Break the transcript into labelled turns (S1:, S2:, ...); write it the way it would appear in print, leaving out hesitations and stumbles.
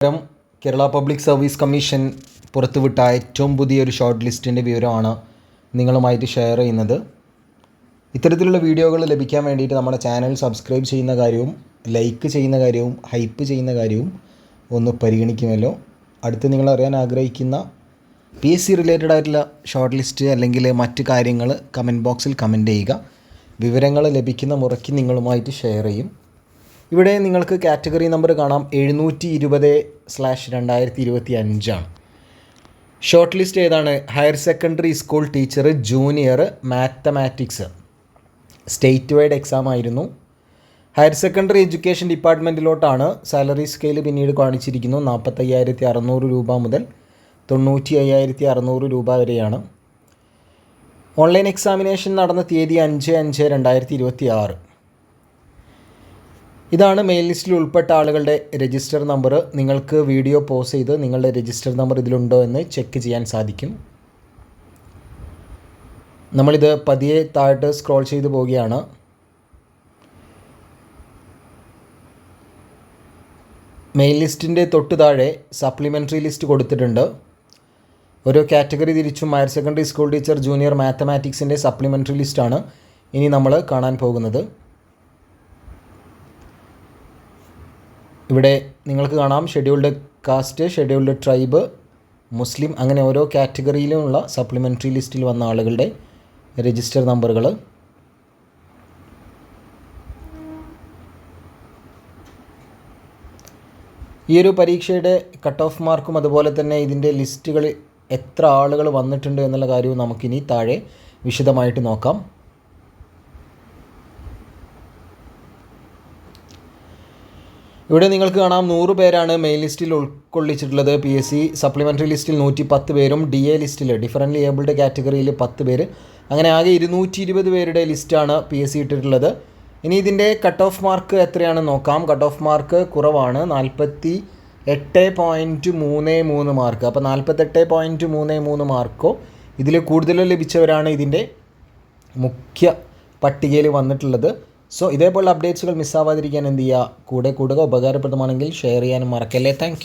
S1: Kerala public service commission പുറത്തുവിട്ട ഏറ്റവും പുതിയൊരു ഷോർട്ട് ലിസ്റ്റിൻ്റെ വിവരമാണ് നിങ്ങളുമായിട്ട് ഷെയർ ചെയ്യുന്നത്. ഇത്തരത്തിലുള്ള വീഡിയോകൾ ലഭിക്കാൻ വേണ്ടിയിട്ട് നമ്മുടെ ചാനൽ സബ്സ്ക്രൈബ് ചെയ്യുന്ന കാര്യവും ലൈക്ക് ചെയ്യുന്ന കാര്യവും ഹൈപ്പ് ചെയ്യുന്ന കാര്യവും ഒന്ന് പരിഗണിക്കുമല്ലോ. അടുത്ത് നിങ്ങൾ അറിയാൻ ആഗ്രഹിക്കുന്ന PSC റിലേറ്റഡ് ആയിട്ടുള്ള ഷോർട്ട് ലിസ്റ്റ് അല്ലെങ്കിൽ മറ്റ് കാര്യങ്ങൾ കമൻറ്റ് ബോക്സിൽ കമൻറ്റ് ചെയ്യുക. വിവരങ്ങൾ ലഭിക്കുന്ന മുറയ്ക്ക് നിങ്ങളുമായിട്ട് ഷെയർ ചെയ്യും. ഇവിടെ നിങ്ങൾക്ക് കാറ്റഗറി നമ്പർ കാണാം 720/2025 ഷോർട്ട് ലിസ്റ്റ് ഏതാണ്? Higher secondary school teacher junior mathematics state wide exam ആയിരുന്നു. ഹയർ സെക്കൻഡറി എഡ്യൂക്കേഷൻ ഡിപ്പാർട്ട്മെൻറ്റിലോട്ടാണ്. സാലറി സ്കെയിൽ പിന്നീട് കാണിച്ചിരിക്കുന്നു. 45,600 രൂപ മുതൽ 95,600 രൂപ വരെയാണ്. ഓൺലൈൻ എക്സാമിനേഷൻ നടന്ന തീയതി 5/5/2026. ഇതാണ് മെയിൽ ലിസ്റ്റിൽ ഉൾപ്പെട്ട ആളുകളുടെ രജിസ്റ്റർ നമ്പർ. നിങ്ങൾക്ക് വീഡിയോ പോസ് ചെയ്ത് നിങ്ങളുടെ രജിസ്റ്റർ നമ്പർ ഇതിലുണ്ടോ എന്ന് ചെക്ക് ചെയ്യാൻ സാധിക്കും. നമ്മളിത് പതിയെ താഴോട്ട് സ്ക്രോൾ ചെയ്ത് പോവുകയാണ്. മെയിൽ ലിസ്റ്റിൻ്റെ തൊട്ട് താഴെ സപ്ലിമെൻ്ററി ലിസ്റ്റ് കൊടുത്തിട്ടുണ്ട്. ഓരോ കാറ്റഗറി തിരിച്ചും higher secondary school teacher junior മാത്തമാറ്റിക്സിൻ്റെ സപ്ലിമെൻ്ററി ലിസ്റ്റാണ് ഇനി നമ്മൾ കാണാൻ പോകുന്നത്. ഇവിടെ നിങ്ങൾക്ക് കാണാം scheduled caste, scheduled tribe, Muslim, അങ്ങനെ ഓരോ കാറ്റഗറിയിലുമുള്ള സപ്ലിമെൻ്ററി ലിസ്റ്റിൽ വന്ന ആളുകളുടെ രജിസ്റ്റർ നമ്പറുകൾ. ഈ ഒരു പരീക്ഷയുടെ കട്ട് ഓഫ് മാർക്കും അതുപോലെ തന്നെ ഇതിൻ്റെ ലിസ്റ്റുകൾ എത്ര ആളുകൾ വന്നിട്ടുണ്ട് എന്നുള്ള കാര്യവും നമുക്കിനി താഴെ വിശദമായിട്ട് നോക്കാം. ഇവിടെ നിങ്ങൾക്ക് കാണാം 100 പേരാണ് മെയിൽ ലിസ്റ്റിൽ ഉൾക്കൊള്ളിച്ചിട്ടുള്ളത്. PSC സപ്ലിമെൻ്ററി ലിസ്റ്റിൽ 110 പേരും DA ലിസ്റ്റിൽ ഡിഫറൻ്റ്ലി ഏബിൾഡ് കാറ്റഗറിയിൽ 10 പേര്, അങ്ങനെ ആകെ 220 പേരുടെ ലിസ്റ്റാണ് PSC ഇട്ടിട്ടുള്ളത്. ഇനി ഇതിൻ്റെ കട്ട് ഓഫ് മാർക്ക് എത്രയാണെന്ന് നോക്കാം. കട്ട് ഓഫ് മാർക്ക് കുറവാണ്, 48.33 മാർക്ക്. അപ്പോൾ 48.33 മാർക്കോ ഇതിൽ കൂടുതലോ ലഭിച്ചവരാണ് ഇതിൻ്റെ മുഖ്യ പട്ടികയിൽ വന്നിട്ടുള്ളത്. സോ ഇതേപോലുള്ള അപ്ഡേറ്റ്സുകൾ മിസ്സാവാതിരിക്കാൻ എന്ത് ചെയ്യുക, കൂടെ കൂടുക. ഉപകാരപ്രദമാണെങ്കിൽ ഷെയർ ചെയ്യാനും മറക്കല്ലേ. താങ്ക്